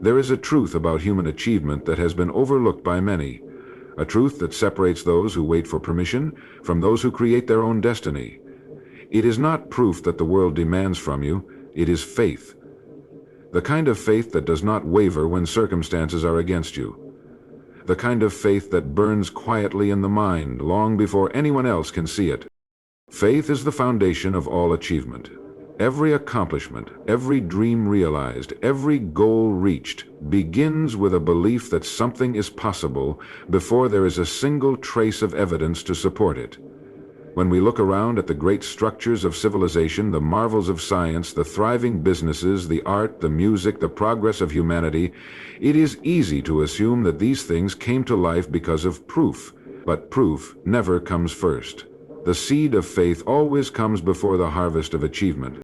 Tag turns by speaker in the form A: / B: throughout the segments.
A: There is a truth about human achievement that has been overlooked by many, a truth that separates those who wait for permission from those who create their own destiny. It is not proof that the world demands from you, it is faith. The kind of faith that does not waver when circumstances are against you. The kind of faith that burns quietly in the mind long before anyone else can see it. Faith is the foundation of all achievement. Every accomplishment, every dream realized, every goal reached begins with a belief that something is possible before there is a single trace of evidence to support it. When we look around at the great structures of civilization, the marvels of science, the thriving businesses, the art, the music, the progress of humanity, it is easy to assume that these things came to life because of proof. But proof never comes first. The seed of faith always comes before the harvest of achievement.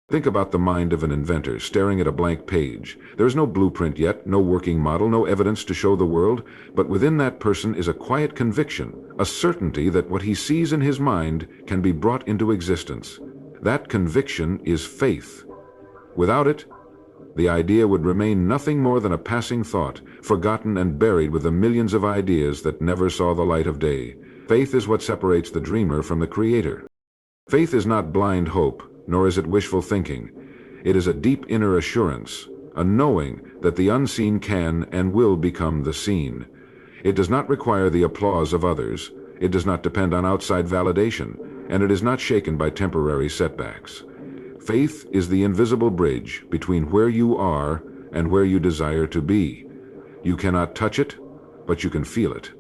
A: Think about the mind of an inventor staring at a blank page. There is no blueprint yet, no working model, no evidence to show the world, but within that person is a quiet conviction, a certainty that what he sees in his mind can be brought into existence. That conviction is faith. Without it, the idea would remain nothing more than a passing thought, forgotten and buried with the millions of ideas that never saw the light of day. Faith is what separates the dreamer from the creator. Faith is not blind hope, nor is it wishful thinking. It is a deep inner assurance, a knowing that the unseen can and will become the seen. It does not require the applause of others, it does not depend on outside validation, and it is not shaken by temporary setbacks. Faith is the invisible bridge between where you are and where you desire to be. You cannot touch it, but you can feel it.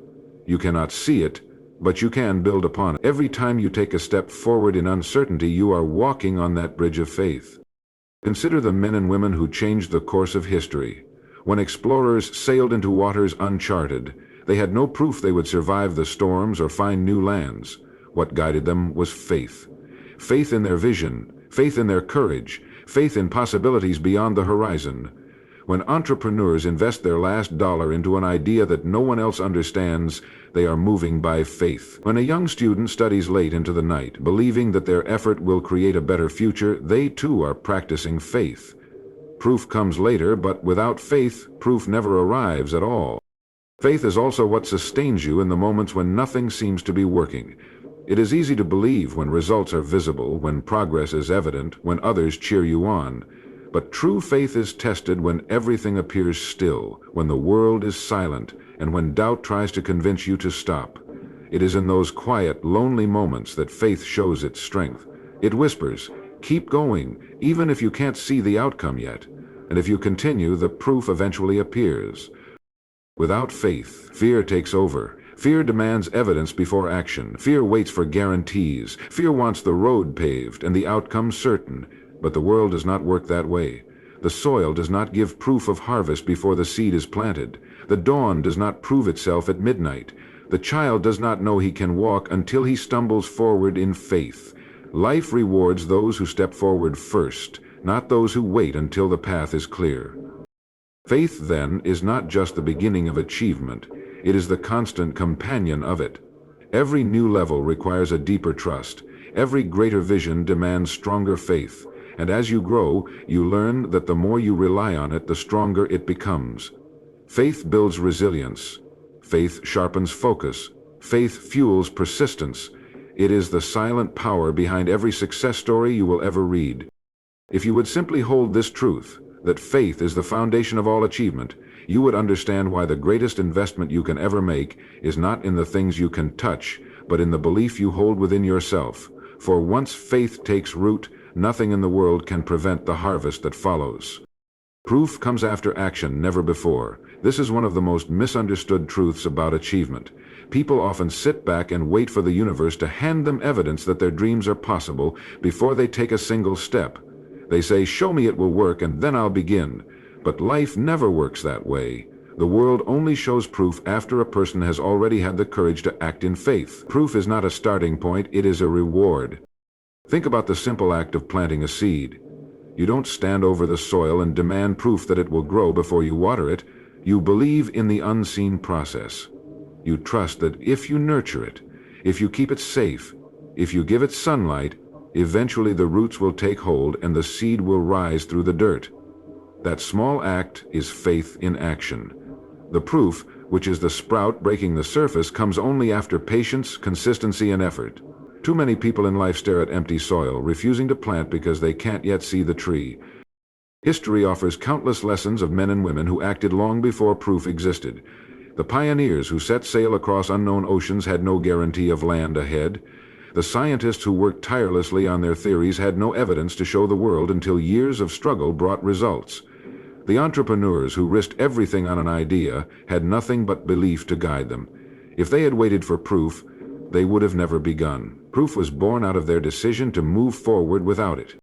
A: You cannot see it, but you can build upon it. Every time you take a step forward in uncertainty, you are walking on that bridge of faith. Consider the men and women who changed the course of history. When explorers sailed into waters uncharted, they had no proof they would survive the storms or find new lands. What guided them was faith. Faith in their vision, faith in their courage, faith in possibilities beyond the horizon. When entrepreneurs invest their last dollar into an idea that no one else understands, they are moving by faith. When a young student studies late into the night, believing that their effort will create a better future, they too are practicing faith. Proof comes later, but without faith, proof never arrives at all. Faith is also what sustains you in the moments when nothing seems to be working. It is easy to believe when results are visible, when progress is evident, when others cheer you on. But true faith is tested when everything appears still, when the world is silent, and when doubt tries to convince you to stop. It is in those quiet, lonely moments that faith shows its strength. It whispers, "Keep going, even if you can't see the outcome yet." And if you continue, the proof eventually appears. Without faith, fear takes over. Fear demands evidence before action. Fear waits for guarantees. Fear wants the road paved and the outcome certain. But the world does not work that way. The soil does not give proof of harvest before the seed is planted. The dawn does not prove itself at midnight. The child does not know he can walk until he stumbles forward in faith. Life rewards those who step forward first, not those who wait until the path is clear. Faith, then, is not just the beginning of achievement. It is the constant companion of it. Every new level requires a deeper trust. Every greater vision demands stronger faith. And as you grow, you learn that the more you rely on it, the stronger it becomes. Faith builds resilience. Faith sharpens focus. Faith fuels persistence. It is the silent power behind every success story you will ever read. If you would simply hold this truth, that faith is the foundation of all achievement, you would understand why the greatest investment you can ever make is not in the things you can touch, but in the belief you hold within yourself. For once faith takes root, nothing in the world can prevent the harvest that follows. Proof comes after action, never before. This is one of the most misunderstood truths about achievement. People often sit back and wait for the universe to hand them evidence that their dreams are possible before they take a single step. They say, "Show me it will work, and then I'll begin." But life never works that way. The world only shows proof after a person has already had the courage to act in faith. Proof is not a starting point, it is a reward. Think about the simple act of planting a seed. You don't stand over the soil and demand proof that it will grow before you water it. You believe in the unseen process. You trust that if you nurture it, if you keep it safe, if you give it sunlight, eventually the roots will take hold and the seed will rise through the dirt. That small act is faith in action. The proof, which is the sprout breaking the surface, comes only after patience, consistency, and effort. Too many people in life stare at empty soil, refusing to plant because they can't yet see the tree. History offers countless lessons of men and women who acted long before proof existed. The pioneers who set sail across unknown oceans had no guarantee of land ahead. The scientists who worked tirelessly on their theories had no evidence to show the world until years of struggle brought results. The entrepreneurs who risked everything on an idea had nothing but belief to guide them. If they had waited for proof, they would have never begun. Proof was born out of their decision to move forward without it.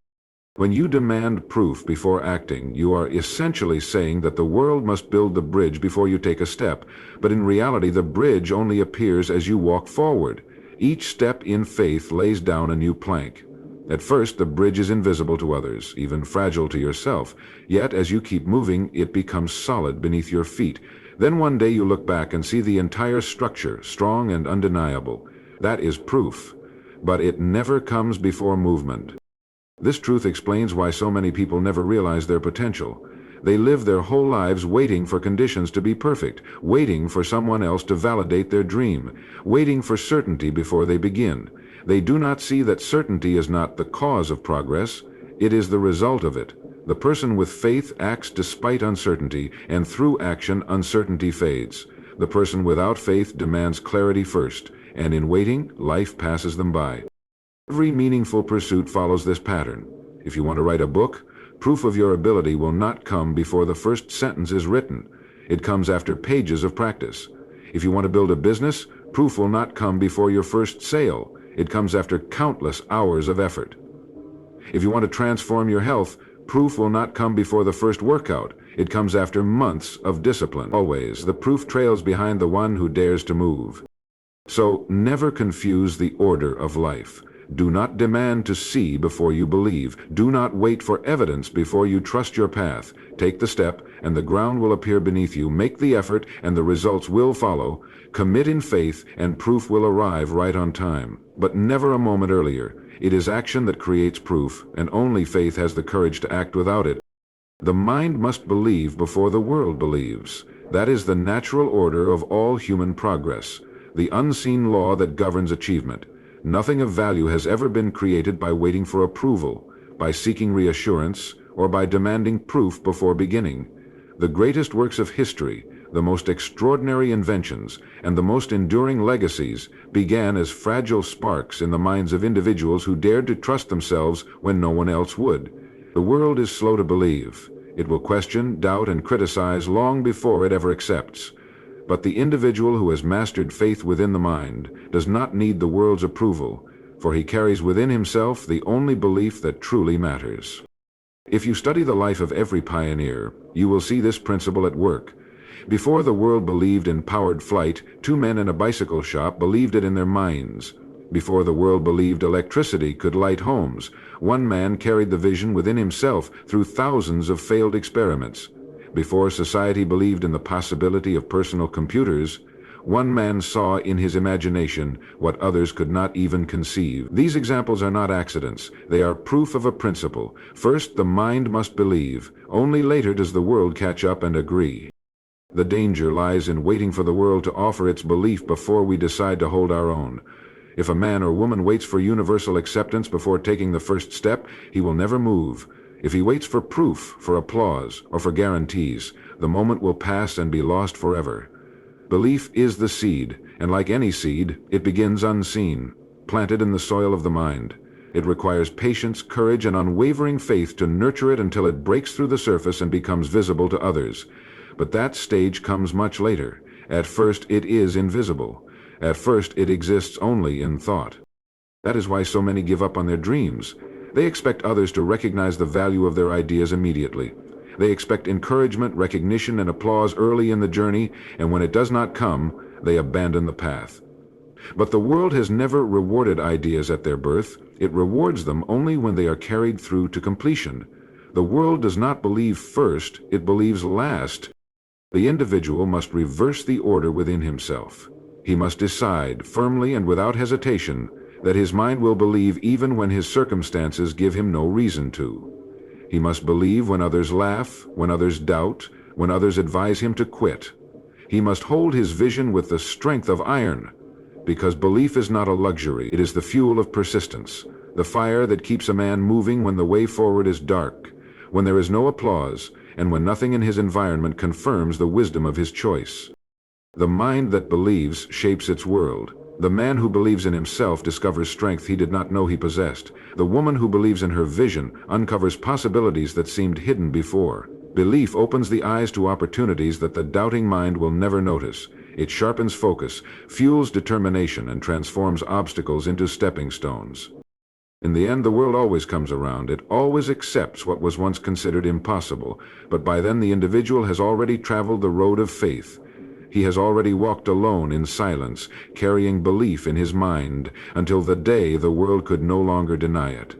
A: When you demand proof before acting, you are essentially saying that the world must build the bridge before you take a step, but in reality the bridge only appears as you walk forward. Each step in faith lays down a new plank. At first, the bridge is invisible to others, even fragile to yourself. Yet, as you keep moving, it becomes solid beneath your feet. Then one day you look back and see the entire structure, strong and undeniable. That is proof. But it never comes before movement. This truth explains why so many people never realize their potential. They live their whole lives waiting for conditions to be perfect, waiting for someone else to validate their dream, waiting for certainty before they begin. They do not see that certainty is not the cause of progress, it is the result of it. The person with faith acts despite uncertainty, and through action uncertainty fades. The person without faith demands clarity first, and in waiting, life passes them by. Every meaningful pursuit follows this pattern. If you want to write a book, proof of your ability will not come before the first sentence is written. It comes after pages of practice. If you want to build a business, proof will not come before your first sale. It comes after countless hours of effort. If you want to transform your health, proof will not come before the first workout. It comes after months of discipline. Always, the proof trails behind the one who dares to move. So, never confuse the order of life. Do not demand to see before you believe. Do not wait for evidence before you trust your path. Take the step, and the ground will appear beneath you. Make the effort, and the results will follow. Commit in faith, and proof will arrive right on time. But never a moment earlier. It is action that creates proof, and only faith has the courage to act without it. The mind must believe before the world believes. That is the natural order of all human progress, the unseen law that governs achievement. Nothing of value has ever been created by waiting for approval, by seeking reassurance, or by demanding proof before beginning. The greatest works of history, the most extraordinary inventions, and the most enduring legacies began as fragile sparks in the minds of individuals who dared to trust themselves when no one else would. The world is slow to believe. It will question, doubt, and criticize long before it ever accepts. But the individual who has mastered faith within the mind does not need the world's approval, for he carries within himself the only belief that truly matters. If you study the life of every pioneer, you will see this principle at work. Before the world believed in powered flight, two men in a bicycle shop believed it in their minds. Before the world believed electricity could light homes, one man carried the vision within himself through thousands of failed experiments. Before society believed in the possibility of personal computers, one man saw in his imagination what others could not even conceive. These examples are not accidents. They are proof of a principle. First, the mind must believe. Only later does the world catch up and agree. The danger lies in waiting for the world to offer its belief before we decide to hold our own. If a man or woman waits for universal acceptance before taking the first step, he will never move. If he waits for proof, for applause, or for guarantees, the moment will pass and be lost forever. Belief is the seed, and like any seed, it begins unseen, planted in the soil of the mind. It requires patience, courage, and unwavering faith to nurture it until it breaks through the surface and becomes visible to others. But that stage comes much later. At first, it is invisible. At first, it exists only in thought. That is why so many give up on their dreams. They expect others to recognize the value of their ideas immediately. They expect encouragement, recognition, and applause early in the journey, and when it does not come, they abandon the path. But the world has never rewarded ideas at their birth. It rewards them only when they are carried through to completion. The world does not believe first, it believes last. The individual must reverse the order within himself. He must decide, firmly and without hesitation, that his mind will believe even when his circumstances give him no reason to. He must believe when others laugh, when others doubt, when others advise him to quit. He must hold his vision with the strength of iron, because belief is not a luxury, it is the fuel of persistence, the fire that keeps a man moving when the way forward is dark, when there is no applause, and when nothing in his environment confirms the wisdom of his choice. The mind that believes shapes its world. The man who believes in himself discovers strength he did not know he possessed. The woman who believes in her vision uncovers possibilities that seemed hidden before. Belief opens the eyes to opportunities that the doubting mind will never notice. It sharpens focus, fuels determination, and transforms obstacles into stepping stones. In the end, the world always comes around. It always accepts what was once considered impossible, but by then the individual has already traveled the road of faith. He has already walked alone in silence, carrying belief in his mind, until the day the world could no longer deny it.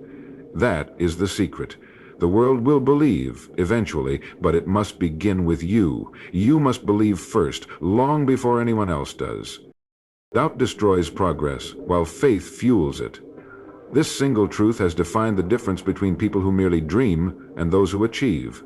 A: That is the secret. The world will believe, eventually, but it must begin with you. You must believe first, long before anyone else does. Doubt destroys progress, while faith fuels it. This single truth has defined the difference between people who merely dream and those who achieve.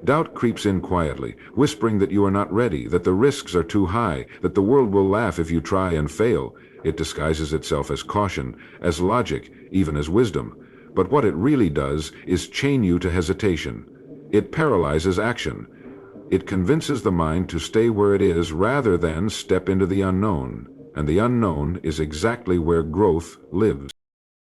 A: Doubt creeps in quietly, whispering that you are not ready, that the risks are too high, that the world will laugh if you try and fail. It disguises itself as caution, as logic, even as wisdom. But what it really does is chain you to hesitation. It paralyzes action. It convinces the mind to stay where it is rather than step into the unknown. And the unknown is exactly where growth lives.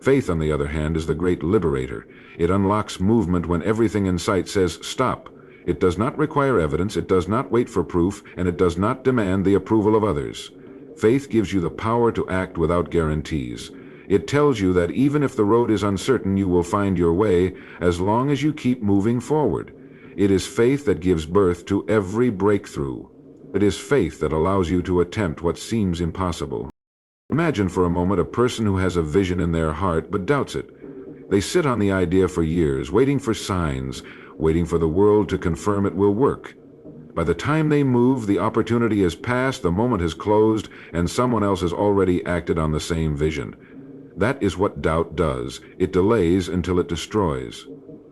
A: Faith, on the other hand, is the great liberator. It unlocks movement when everything in sight says stop. It does not require evidence, it does not wait for proof, and it does not demand the approval of others. Faith gives you the power to act without guarantees. It tells you that even if the road is uncertain, you will find your way as long as you keep moving forward. It is faith that gives birth to every breakthrough. It is faith that allows you to attempt what seems impossible. Imagine for a moment a person who has a vision in their heart but doubts it. They sit on the idea for years, waiting for signs, waiting for the world to confirm it will work. By the time they move, the opportunity has passed, the moment has closed, and someone else has already acted on the same vision. That is what doubt does. It delays until it destroys.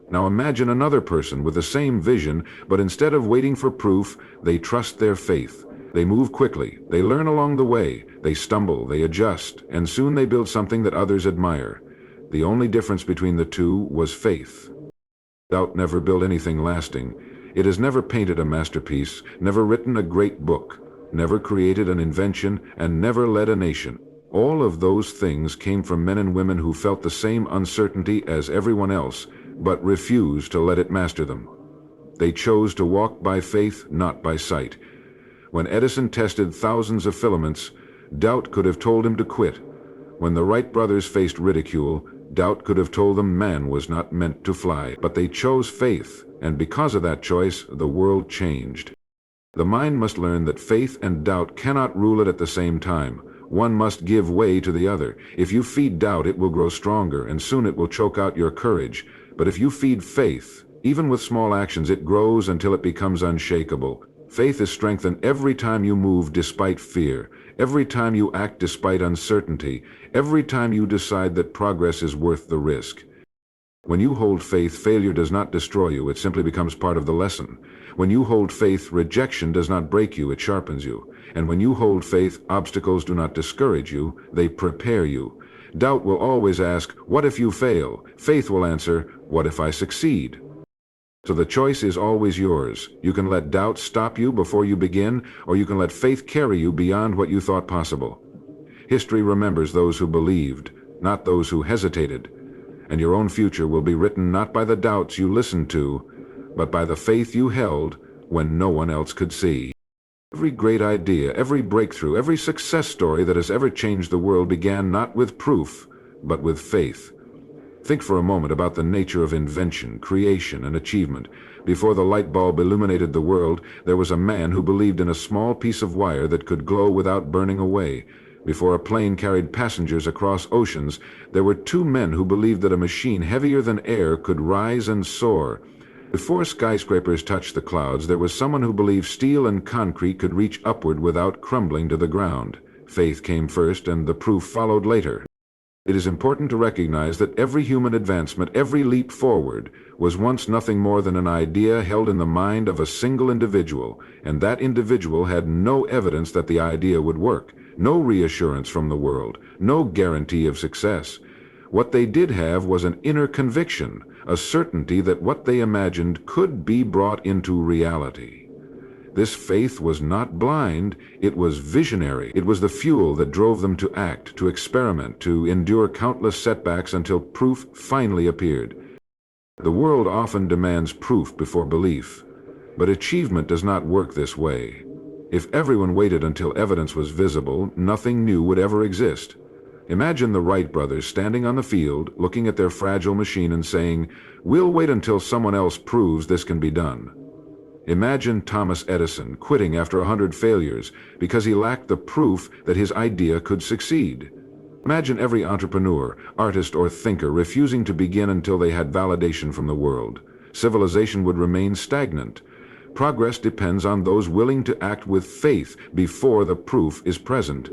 A: Now imagine another person with the same vision, but instead of waiting for proof, they trust their faith. They move quickly, they learn along the way, they stumble, they adjust, and soon they build something that others admire. The only difference between the two was faith. Doubt never built anything lasting. It has never painted a masterpiece, never written a great book, never created an invention, and never led a nation. All of those things came from men and women who felt the same uncertainty as everyone else, but refused to let it master them. They chose to walk by faith, not by sight. When Edison tested thousands of filaments, doubt could have told him to quit. When the Wright brothers faced ridicule, doubt could have told them man was not meant to fly. But they chose faith, and because of that choice, the world changed. The mind must learn that faith and doubt cannot rule it at the same time. One must give way to the other. If you feed doubt, it will grow stronger, and soon it will choke out your courage. But if you feed faith, even with small actions, it grows until it becomes unshakable. Faith is strengthened every time you move despite fear, every time you act despite uncertainty, every time you decide that progress is worth the risk. When you hold faith, failure does not destroy you, it simply becomes part of the lesson. When you hold faith, rejection does not break you, it sharpens you. And when you hold faith, obstacles do not discourage you, they prepare you. Doubt will always ask, what if you fail? Faith will answer, what if I succeed? So the choice is always yours. You can let doubt stop you before you begin, or you can let faith carry you beyond what you thought possible. History remembers those who believed, not those who hesitated. And your own future will be written not by the doubts you listened to, but by the faith you held when no one else could see. Every great idea, every breakthrough, every success story that has ever changed the world began not with proof, but with faith. Think for a moment about the nature of invention, creation, and achievement. Before the light bulb illuminated the world, there was a man who believed in a small piece of wire that could glow without burning away. Before a plane carried passengers across oceans, there were two men who believed that a machine heavier than air could rise and soar. Before skyscrapers touched the clouds, there was someone who believed steel and concrete could reach upward without crumbling to the ground. Faith came first, and the proof followed later. It is important to recognize that every human advancement, every leap forward, was once nothing more than an idea held in the mind of a single individual, and that individual had no evidence that the idea would work, no reassurance from the world, no guarantee of success. What they did have was an inner conviction, a certainty that what they imagined could be brought into reality. This faith was not blind, it was visionary. It was the fuel that drove them to act, to experiment, to endure countless setbacks until proof finally appeared. The world often demands proof before belief, but achievement does not work this way. If everyone waited until evidence was visible, nothing new would ever exist. Imagine the Wright brothers standing on the field, looking at their fragile machine and saying, "We'll wait until someone else proves this can be done." Imagine Thomas Edison quitting after 100 failures because he lacked the proof that his idea could succeed. Imagine every entrepreneur, artist, or thinker refusing to begin until they had validation from the world. Civilization would remain stagnant. Progress depends on those willing to act with faith before the proof is present.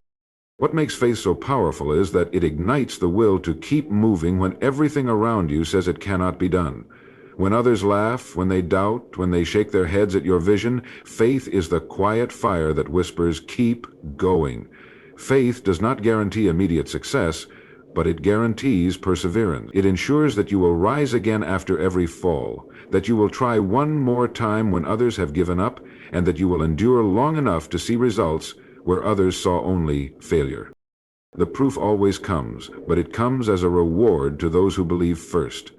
A: What makes faith so powerful is that it ignites the will to keep moving when everything around you says it cannot be done. When others laugh, when they doubt, when they shake their heads at your vision, faith is the quiet fire that whispers, "Keep going." Faith does not guarantee immediate success, but it guarantees perseverance. It ensures that you will rise again after every fall, that you will try one more time when others have given up, and that you will endure long enough to see results where others saw only failure. The proof always comes, but it comes as a reward to those who believe first.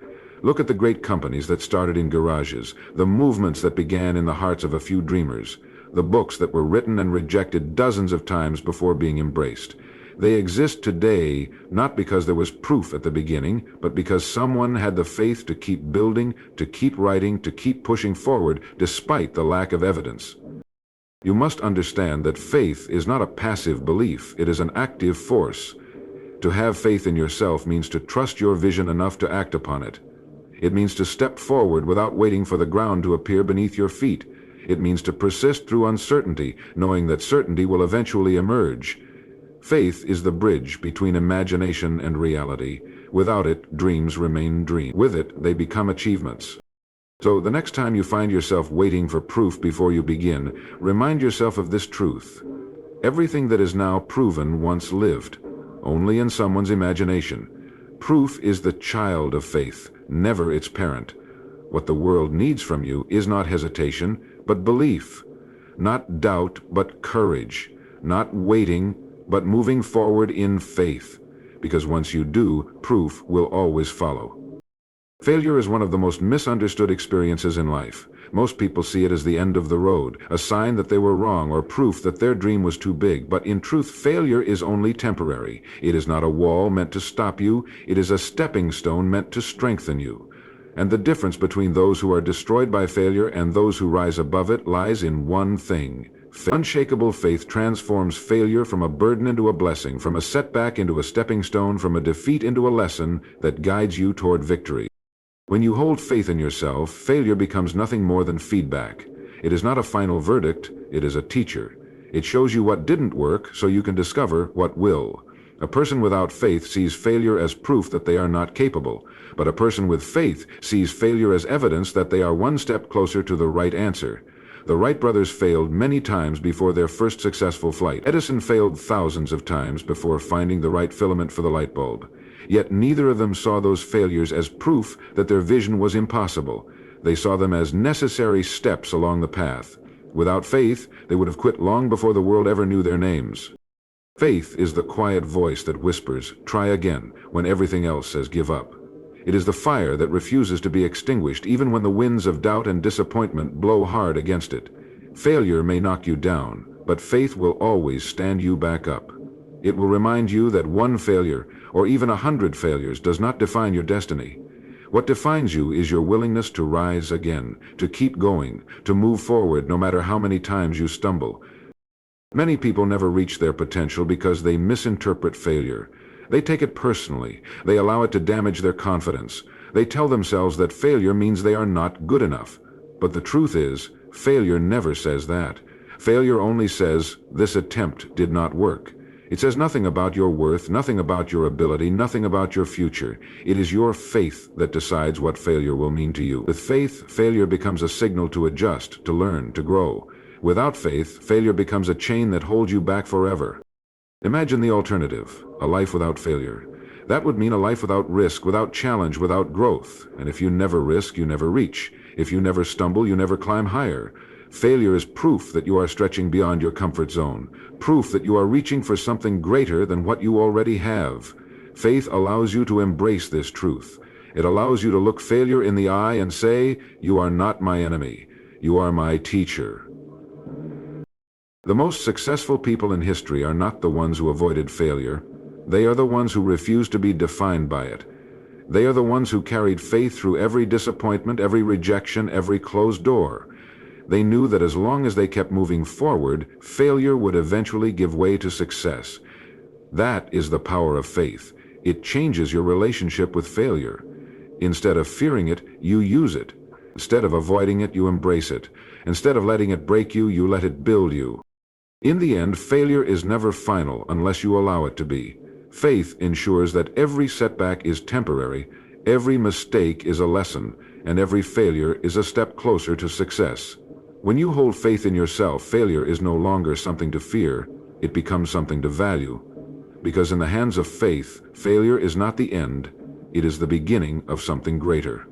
A: Look at the great companies that started in garages, the movements that began in the hearts of a few dreamers, the books that were written and rejected dozens of times before being embraced. They exist today not because there was proof at the beginning, but because someone had the faith to keep building, to keep writing, to keep pushing forward despite the lack of evidence. You must understand that faith is not a passive belief, it is an active force. To have faith in yourself means to trust your vision enough to act upon it. It means to step forward without waiting for the ground to appear beneath your feet. It means to persist through uncertainty, knowing that certainty will eventually emerge. Faith is the bridge between imagination and reality. Without it, dreams remain dreams. With it, they become achievements. So the next time you find yourself waiting for proof before you begin, remind yourself of this truth. Everything that is now proven once lived, only in someone's imagination. Proof is the child of faith, never its parent. What the world needs from you is not hesitation, but belief. Not doubt, but courage. Not waiting, but moving forward in faith. Because once you do, proof will always follow. Failure is one of the most misunderstood experiences in life. Most people see it as the end of the road, a sign that they were wrong or proof that their dream was too big. But in truth, failure is only temporary. It is not a wall meant to stop you. It is a stepping stone meant to strengthen you. And the difference between those who are destroyed by failure and those who rise above it lies in one thing. Unshakable faith transforms failure from a burden into a blessing, from a setback into a stepping stone, from a defeat into a lesson that guides you toward victory. When you hold faith in yourself, failure becomes nothing more than feedback. It is not a final verdict, it is a teacher. It shows you what didn't work so you can discover what will. A person without faith sees failure as proof that they are not capable, but a person with faith sees failure as evidence that they are one step closer to the right answer. The Wright brothers failed many times before their first successful flight. Edison failed thousands of times before finding the right filament for the light bulb. Yet neither of them saw those failures as proof that their vision was impossible. They saw them as necessary steps along the path. Without faith, they would have quit long before the world ever knew their names. Faith is the quiet voice that whispers, "Try again," when everything else says give up. It is the fire that refuses to be extinguished even when the winds of doubt and disappointment blow hard against it. Failure may knock you down, but faith will always stand you back up. It will remind you that one failure, or even 100 failures, does not define your destiny. What defines you is your willingness to rise again, to keep going, to move forward no matter how many times you stumble. Many people never reach their potential because they misinterpret failure. They take it personally. They allow it to damage their confidence. They tell themselves that failure means they are not good enough. But the truth is, failure never says that. Failure only says, "This attempt did not work." It says nothing about your worth, nothing about your ability, nothing about your future. It is your faith that decides what failure will mean to you. With faith, failure becomes a signal to adjust, to learn, to grow. Without faith, failure becomes a chain that holds you back forever. Imagine the alternative, a life without failure. That would mean a life without risk, without challenge, without growth. And if you never risk, you never reach. If you never stumble, you never climb higher. Failure is proof that you are stretching beyond your comfort zone, proof that you are reaching for something greater than what you already have. Faith allows you to embrace this truth. It allows you to look failure in the eye and say, "You are not my enemy. You are my teacher." The most successful people in history are not the ones who avoided failure. They are the ones who refused to be defined by it. They are the ones who carried faith through every disappointment, every rejection, every closed door. They knew that as long as they kept moving forward, failure would eventually give way to success. That is the power of faith. It changes your relationship with failure. Instead of fearing it, you use it. Instead of avoiding it, you embrace it. Instead of letting it break you, you let it build you. In the end, failure is never final unless you allow it to be. Faith ensures that every setback is temporary, every mistake is a lesson, and every failure is a step closer to success. When you hold faith in yourself, failure is no longer something to fear, it becomes something to value. Because in the hands of faith, failure is not the end, it is the beginning of something greater.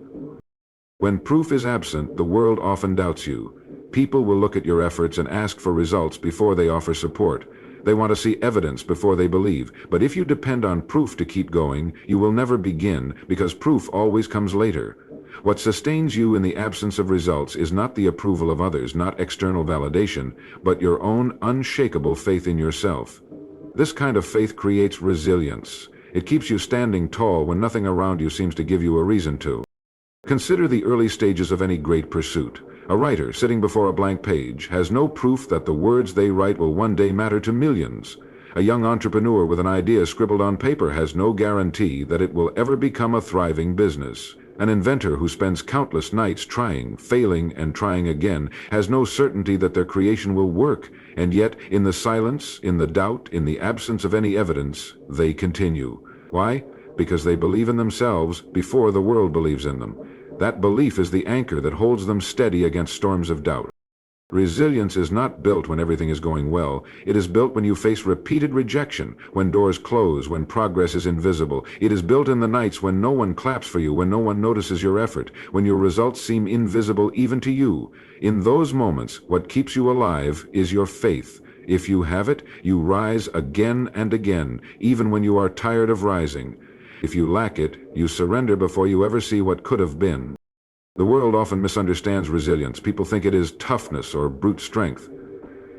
A: When proof is absent, the world often doubts you. People will look at your efforts and ask for results before they offer support. They want to see evidence before they believe. But if you depend on proof to keep going, you will never begin, because proof always comes later. What sustains you in the absence of results is not the approval of others, not external validation, but your own unshakable faith in yourself. This kind of faith creates resilience. It keeps you standing tall when nothing around you seems to give you a reason to. Consider the early stages of any great pursuit. A writer sitting before a blank page has no proof that the words they write will one day matter to millions. A young entrepreneur with an idea scribbled on paper has no guarantee that it will ever become a thriving business. An inventor who spends countless nights trying, failing, and trying again has no certainty that their creation will work, and yet, in the silence, in the doubt, in the absence of any evidence, they continue. Why? Because they believe in themselves before the world believes in them. That belief is the anchor that holds them steady against storms of doubt. Resilience is not built when everything is going well. It is built when you face repeated rejection, when doors close, when progress is invisible. It is built in the nights when no one claps for you, when no one notices your effort, when your results seem invisible even to you. In those moments, what keeps you alive is your faith. If you have it, you rise again and again, even when you are tired of rising. If you lack it, you surrender before you ever see what could have been. The world often misunderstands resilience. People think it is toughness or brute strength.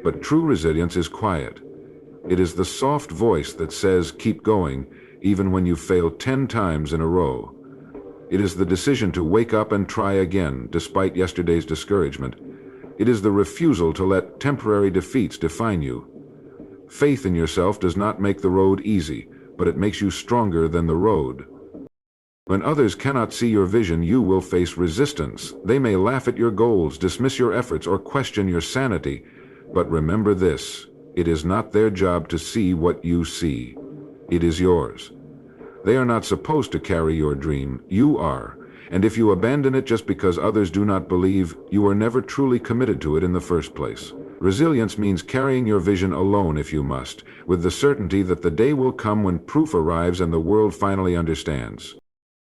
A: But true resilience is quiet. It is the soft voice that says, keep going, even when you fail 10 times in a row. It is the decision to wake up and try again, despite yesterday's discouragement. It is the refusal to let temporary defeats define you. Faith in yourself does not make the road easy, but it makes you stronger than the road. When others cannot see your vision, you will face resistance. They may laugh at your goals, dismiss your efforts, or question your sanity. But remember this, it is not their job to see what you see. It is yours. They are not supposed to carry your dream. You are. And if you abandon it just because others do not believe, you are never truly committed to it in the first place. Resilience means carrying your vision alone if you must, with the certainty that the day will come when proof arrives and the world finally understands.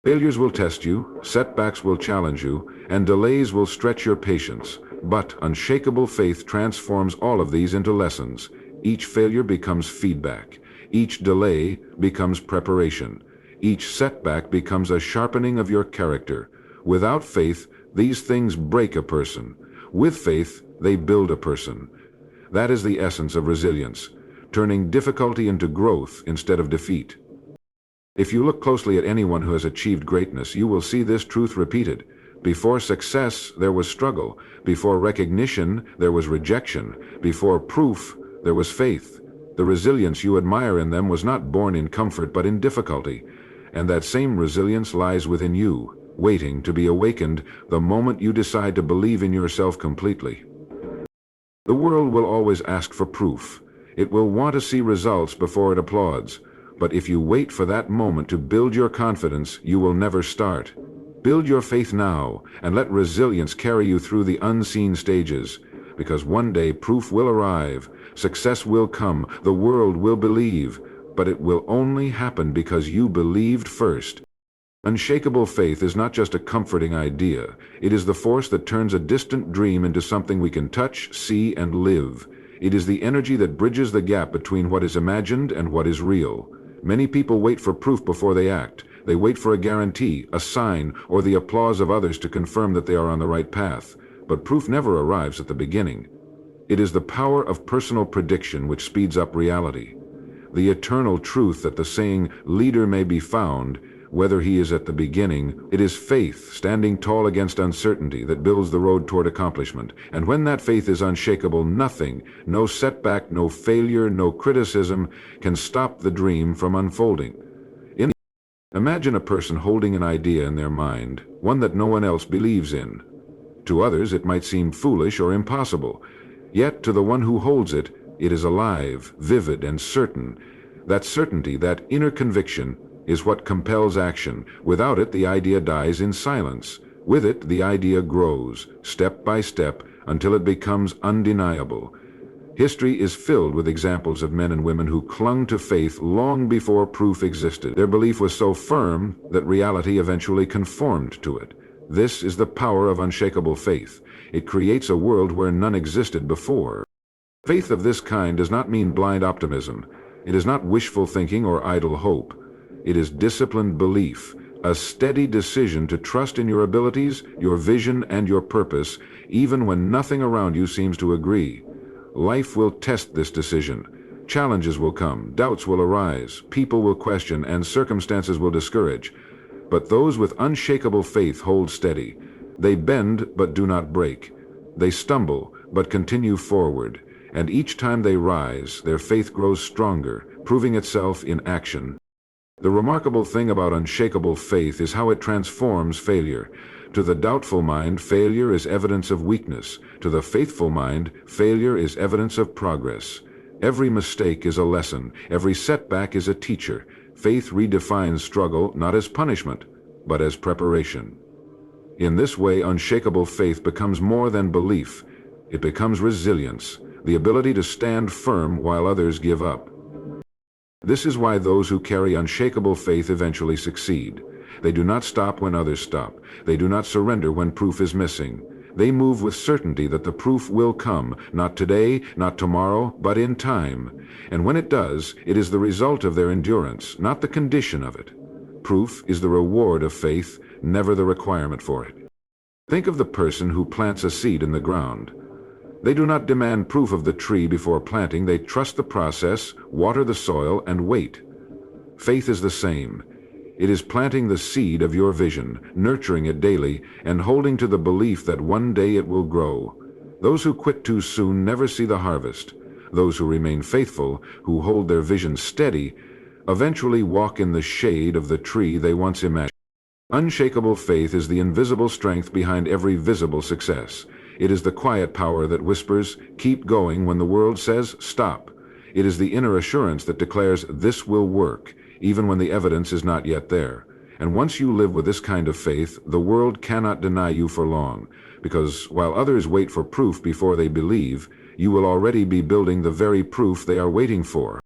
A: Failures will test you, setbacks will challenge you, and delays will stretch your patience. But unshakable faith transforms all of these into lessons. Each failure becomes feedback. Each delay becomes preparation. Each setback becomes a sharpening of your character. Without faith, these things break a person. With faith, they build a person. That is the essence of resilience, turning difficulty into growth instead of defeat. If you look closely at anyone who has achieved greatness, you will see this truth repeated. Before success, there was struggle. Before recognition, there was rejection. Before proof, there was faith. The resilience you admire in them was not born in comfort but in difficulty. And that same resilience lies within you, waiting to be awakened the moment you decide to believe in yourself completely. The world will always ask for proof. It will want to see results before it applauds. But if you wait for that moment to build your confidence, you will never start. Build your faith now, and let resilience carry you through the unseen stages. Because one day proof will arrive, success will come, the world will believe, but it will only happen because you believed first. Unshakable faith is not just a comforting idea. It is the force that turns a distant dream into something we can touch, see, and live. It is the energy that bridges the gap between what is imagined and what is real. Many people wait for proof before they act. They wait for a guarantee, a sign, or the applause of others to confirm that they are on the right path. But proof never arrives at the beginning. It is the power of personal prediction which speeds up reality. The eternal truth that the saying, "Leader may be found," whether he is at the beginning, it is faith standing tall against uncertainty that builds the road toward accomplishment. And when that faith is unshakable, nothing, no setback, no failure, no criticism can stop the dream from unfolding. Imagine a person holding an idea in their mind, one that no one else believes in. To others it might seem foolish or impossible, yet to the one who holds it, it is alive, vivid, and certain. That certainty, that inner conviction, is what compels action. Without it, the idea dies in silence. With it, the idea grows, step by step, until it becomes undeniable. History is filled with examples of men and women who clung to faith long before proof existed. Their belief was so firm that reality eventually conformed to it. This is the power of unshakable faith. It creates a world where none existed before. Faith of this kind does not mean blind optimism. It is not wishful thinking or idle hope. It is disciplined belief, a steady decision to trust in your abilities, your vision, and your purpose, even when nothing around you seems to agree. Life will test this decision. Challenges will come, doubts will arise, people will question, and circumstances will discourage. But those with unshakable faith hold steady. They bend but do not break. They stumble but continue forward. And each time they rise, their faith grows stronger, proving itself in action. The remarkable thing about unshakable faith is how it transforms failure. To the doubtful mind, failure is evidence of weakness. To the faithful mind, failure is evidence of progress. Every mistake is a lesson. Every setback is a teacher. Faith redefines struggle not as punishment, but as preparation. In this way, unshakable faith becomes more than belief. It becomes resilience, the ability to stand firm while others give up. This is why those who carry unshakable faith eventually succeed. They do not stop when others stop. They do not surrender when proof is missing. They move with certainty that the proof will come, not today, not tomorrow, but in time. And when it does, it is the result of their endurance, not the condition of it. Proof is the reward of faith, never the requirement for it. Think of the person who plants a seed in the ground. They do not demand proof of the tree before planting. They trust the process, water the soil, and wait. Faith is the same. It is planting the seed of your vision, nurturing it daily, and holding to the belief that one day it will grow. Those who quit too soon never see the harvest. Those who remain faithful, who hold their vision steady, eventually walk in the shade of the tree they once imagined. Unshakable faith is the invisible strength behind every visible success. It is the quiet power that whispers, "Keep going," when the world says, "Stop." It is the inner assurance that declares, "This will work," even when the evidence is not yet there. And once you live with this kind of faith, the world cannot deny you for long, because while others wait for proof before they believe, you will already be building the very proof they are waiting for.